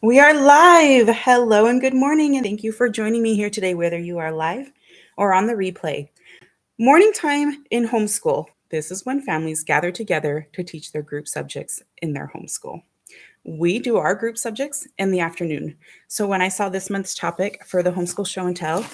We are live. Hello and good morning, and thank you for joining me here today, whether you are live or on the replay. Morning time in homeschool. This is when families gather together to teach their group subjects in their homeschool. We do our group subjects in the afternoon. So when I saw this month's topic for the homeschool show and tell,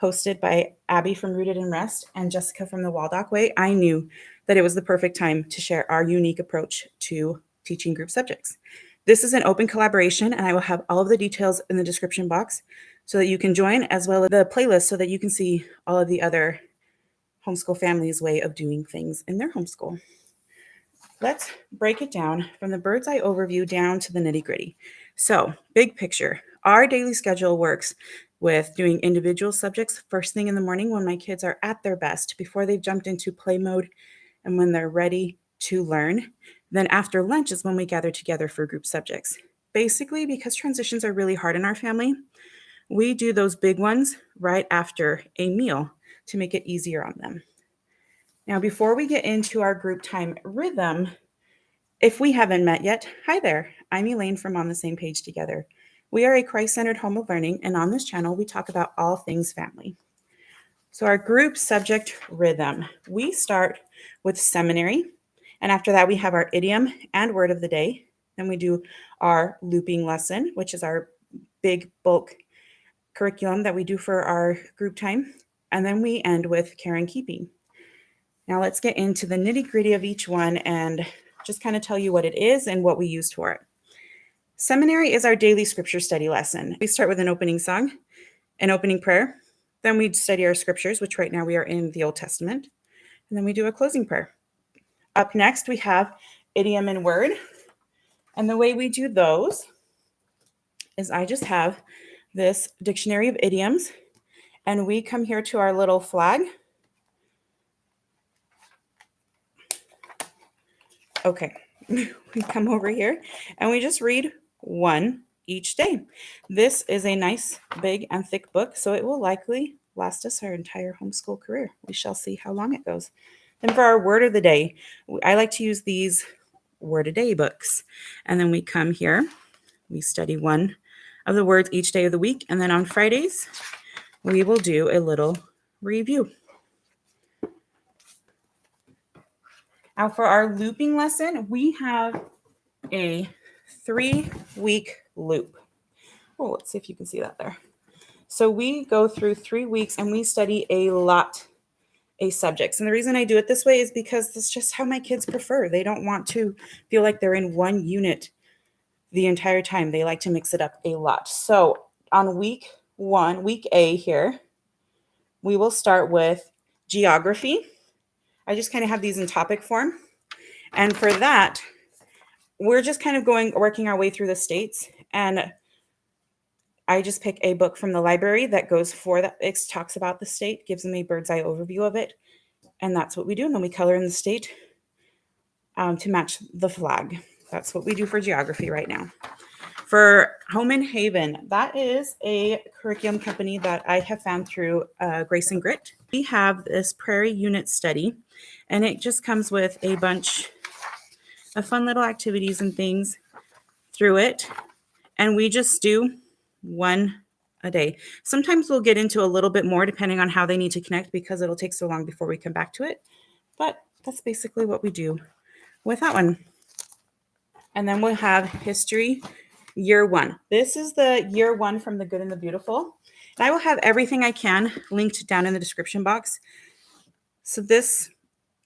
hosted by Abby from Rooted in Rest and Jessica from the Waldock Way, I knew that it was the perfect time to share our unique approach to teaching group subjects. This is an open collaboration, and I will have all of the details in the description box so that you can join, as well as the playlist so that you can see all of the other homeschool families' way of doing things in their homeschool. Let's break it down from the bird's eye overview down to the nitty gritty. So, big picture, our daily schedule works with doing individual subjects first thing in the morning when my kids are at their best, before they've jumped into play mode and when they're ready to learn. Then after lunch is when we gather together for group subjects. Basically, because transitions are really hard in our family, we do those big ones right after a meal to make it easier on them. Now, before we get into our group time rhythm, if we haven't met yet, hi there. I'm Elaine from On the Same Page Together. We are a Christ-centered home of learning, and on this channel, we talk about all things family. So our group subject rhythm, we start with Seminary, and after that, we have our idiom and word of the day. Then we do our looping lesson, which is our big bulk curriculum that we do for our group time. And then we end with care and keeping. Now let's get into the nitty gritty of each one and just kind of tell you what it is and what we used for it. Seminary is our daily scripture study lesson. We start with an opening song, an opening prayer. Then we study our scriptures, which right now we are in the Old Testament. And then we do a closing prayer. Up next, we have idiom and word. And the way we do those is I just have this dictionary of idioms, and we come here to our little flag. Okay, we come over here and we just read one each day. This is a nice, big, and thick book, so it will likely last us our entire homeschool career. We shall see how long it goes. Then for our word of the day, I like to use these word a day books. And then we come here, we study one of the words each day of the week, and then on Fridays, we will do a little review. Now for our looping lesson, we have a 3-week loop. Oh, let's see if you can see that there. So we go through 3 weeks and we study a subjects. And the reason I do it this way is because that's just how my kids prefer. They don't want to feel like they're in one unit the entire time. They like to mix it up a lot. So on week A here, we will start with geography. I just kind of have these in topic form. And for that, we're just kind of working our way through the states. And I just pick a book from the library that goes for that. It talks about the state, gives them a bird's eye overview of it. And that's what we do. And then we color in the state to match the flag. That's what we do for geography right now. For Home and Haven, that is a curriculum company that I have found through Grace and Grit. We have this Prairie Unit Study, and it just comes with a bunch of fun little activities and things through it. And we just do one a day. Sometimes we'll get into a little bit more depending on how they need to connect, because it'll take so long before we come back to it. But that's basically what we do with that one. And then we'll have history year 1. This is the year 1 from The Good and the Beautiful. And I will have everything I can linked down in the description box. So this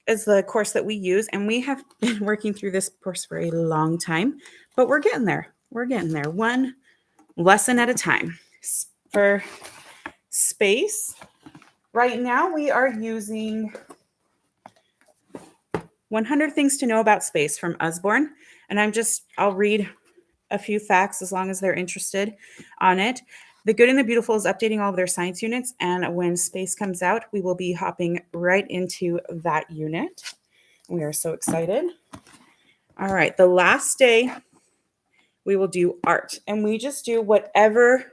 is the course that we use, and we have been working through this course for a long time, but we're getting there. We're getting there, one lesson at a time. For space, right now we are using 100 Things to Know About Space from Usborne, and I'll read a few facts as long as they're interested on it. The Good and the Beautiful is updating all of their science units, and when space comes out, we will be hopping right into that unit. We are so excited. All right, the last day, we will do art, and we just do whatever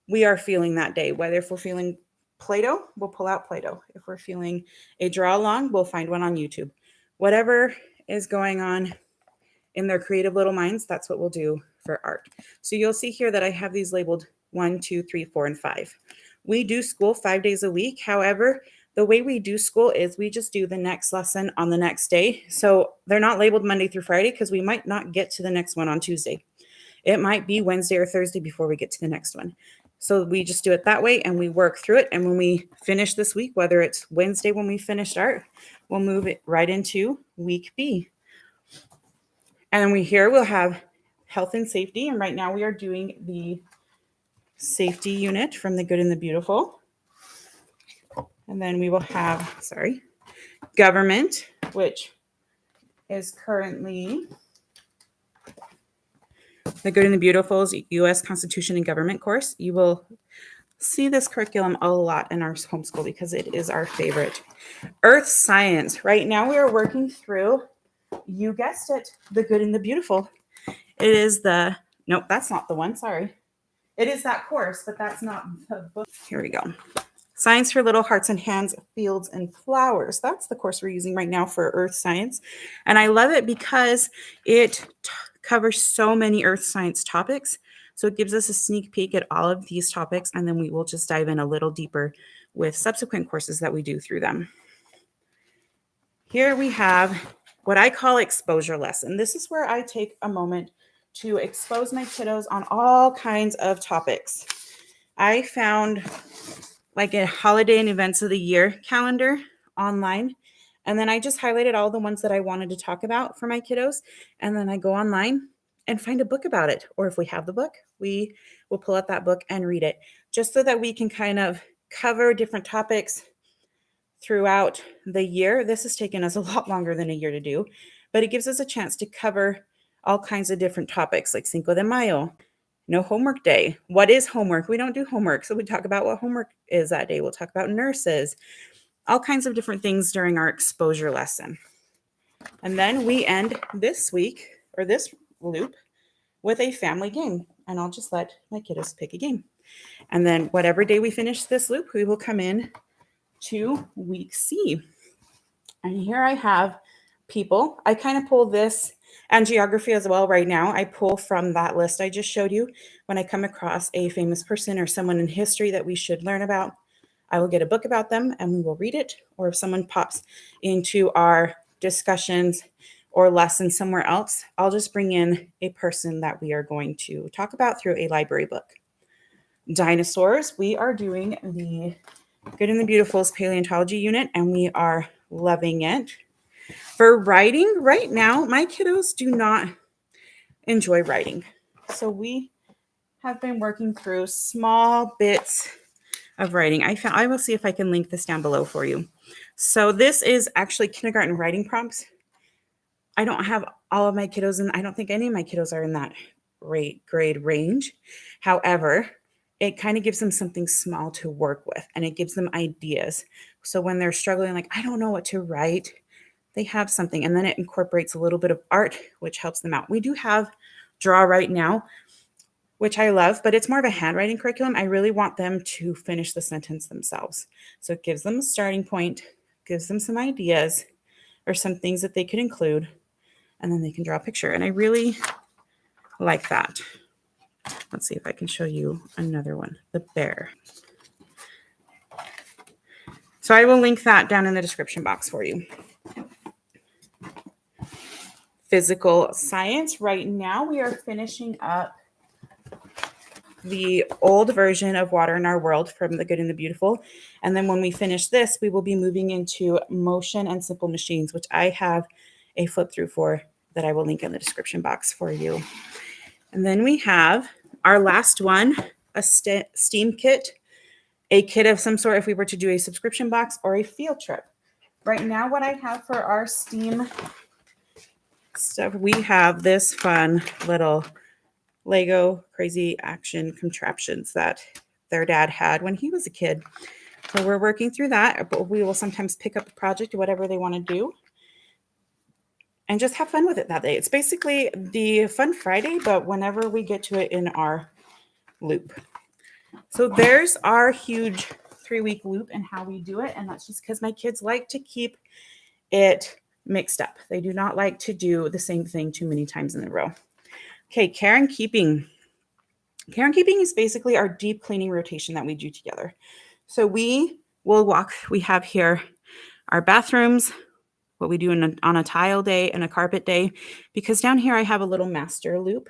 we are feeling that day. Whether if we're feeling Play-Doh, we'll pull out Play-Doh. If we're feeling a draw along, we'll find one on YouTube. Whatever is going on in their creative little minds, that's what we'll do for art. So you'll see here that I have these labeled 1, 2, 3, 4, and 5. We do school 5 days a week. However, the way we do school is we just do the next lesson on the next day. So they're not labeled Monday through Friday because we might not get to the next one on Tuesday. It might be Wednesday or Thursday before we get to the next one. So we just do it that way and we work through it. And when we finish this week, whether it's Wednesday when we finished art, we'll move it right into week B. And we'll have health and safety. And right now we are doing the safety unit from the good and the beautiful. And then we will have, government, which is currently the Good and the Beautiful's U.S. Constitution and Government course. You will see this curriculum a lot in our homeschool because it is our favorite. Earth Science. Right now we are working through, you guessed it, the Good and the Beautiful. It is nope, that's not the one, sorry. It is that course, but that's not the book. Here we go. Science for Little Hearts and Hands, Fields and Flowers. That's the course we're using right now for Earth Science. And I love it because it covers so many Earth Science topics. So it gives us a sneak peek at all of these topics, and then we will just dive in a little deeper with subsequent courses that we do through them. Here we have what I call exposure lesson. This is where I take a moment to expose my kiddos on all kinds of topics. I found like a holiday and events of the year calendar online. And then I just highlighted all the ones that I wanted to talk about for my kiddos. And then I go online and find a book about it. Or if we have the book, we will pull out that book and read it, just so that we can kind of cover different topics throughout the year. This has taken us a lot longer than a year to do, but it gives us a chance to cover all kinds of different topics like Cinco de Mayo. No homework day. What is homework? We don't do homework. So we talk about what homework is that day. We'll talk about nurses, all kinds of different things during our exposure lesson. And then we end this week or this loop with a family game. And I'll just let my kiddos pick a game. And then whatever day we finish this loop, we will come in to week C. And here I have people. I kind of pull this and geography as well right now. I pull from that list I just showed you. When I come across a famous person or someone in history that we should learn about, I will get a book about them and we will read it. Or if someone pops into our discussions or lessons somewhere else, I'll just bring in a person that we are going to talk about through a library book. Dinosaurs, we are doing the Good and the Beautiful's paleontology unit and we are loving it. For writing, right now, my kiddos do not enjoy writing. So we have been working through small bits of writing. I will see if I can link this down below for you. So this is actually kindergarten writing prompts. I don't have all of my kiddos, and I don't think any of my kiddos are in that grade range. However, it kind of gives them something small to work with, and it gives them ideas. So when they're struggling, like, I don't know what to write, they have something, and then it incorporates a little bit of art, which helps them out. We do have Draw right now, which I love, but it's more of a handwriting curriculum. I really want them to finish the sentence themselves. So it gives them a starting point, gives them some ideas or some things that they could include, and then they can draw a picture. And I really like that. Let's see if I can show you another one, the bear. So I will link that down in the description box for you. Physical science. Right now we are finishing up the old version of Water in Our World from the Good and the Beautiful. And then when we finish this, we will be moving into motion and simple machines, which I have a flip through for that I will link in the description box for you. And then we have our last one, a STEAM kit, a kit of some sort if we were to do a subscription box or a field trip. Right now, what I have for our STEAM stuff, we have this fun little Lego crazy action contraptions that their dad had when he was a kid. So we're working through that, but we will sometimes pick up a project or whatever they want to do and just have fun with it that day. It's basically the Fun Friday, but whenever we get to it in our loop. So there's our huge 3-week loop and how we do it. And that's just because my kids like to keep it mixed up. They do not like to do the same thing too many times in a row. Okay, care and keeping. Care and keeping is basically our deep cleaning rotation that we do together. So we have here our bathrooms, what we do on a tile day and a carpet day, because down here I have a little master loop.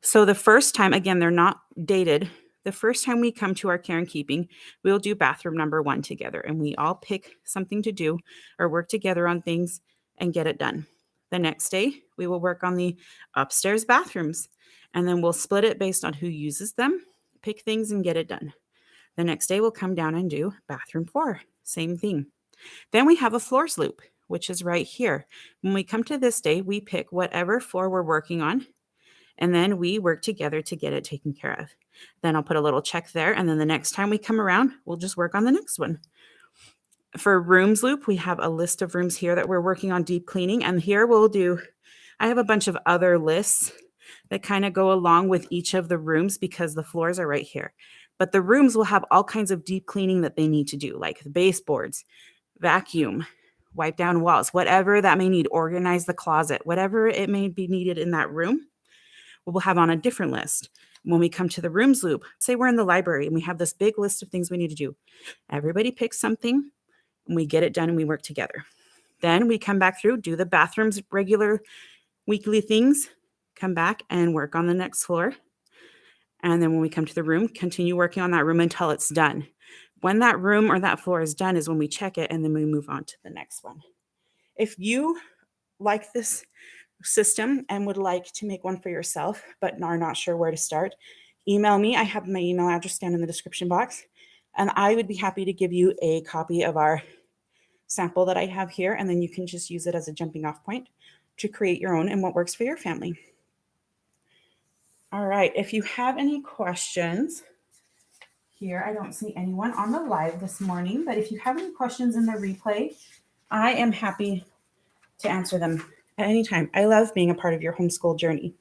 So the first time, again, they're not dated. The first time we come to our care and keeping, we'll do bathroom number 1 together, and we all pick something to do or work together on things and get it done. The next day, we will work on the upstairs bathrooms, and then we'll split it based on who uses them, pick things and get it done. The next day, we'll come down and do bathroom 4, same thing. Then we have a floors loop, which is right here. When we come to this day, we pick whatever floor we're working on, and then we work together to get it taken care of. Then I'll put a little check there, and then the next time we come around, we'll just work on the next one. For rooms loop, we have a list of rooms here that we're working on deep cleaning, and here I have a bunch of other lists that kind of go along with each of the rooms because the floors are right here. But the rooms will have all kinds of deep cleaning that they need to do, like the baseboards, vacuum, wipe down walls, whatever that may need, organize the closet, whatever it may be needed in that room, we'll have on a different list. When we come to the rooms loop, say we're in the library and we have this big list of things we need to do. Everybody picks something and we get it done and we work together. Then we come back through, do the bathrooms, regular weekly things, come back and work on the next floor. And then when we come to the room, continue working on that room until it's done. When that room or that floor is done is when we check it and then we move on to the next one. If you like this system and would like to make one for yourself but are not sure where to start, email me. I have my email address down in the description box, and I would be happy to give you a copy of our sample that I have here, and then you can just use it as a jumping off point to create your own and what works for your family. All right, if you have any questions here, I don't see anyone on the live this morning, but if you have any questions in the replay, I am happy to answer them at any time. I love being a part of your homeschool journey.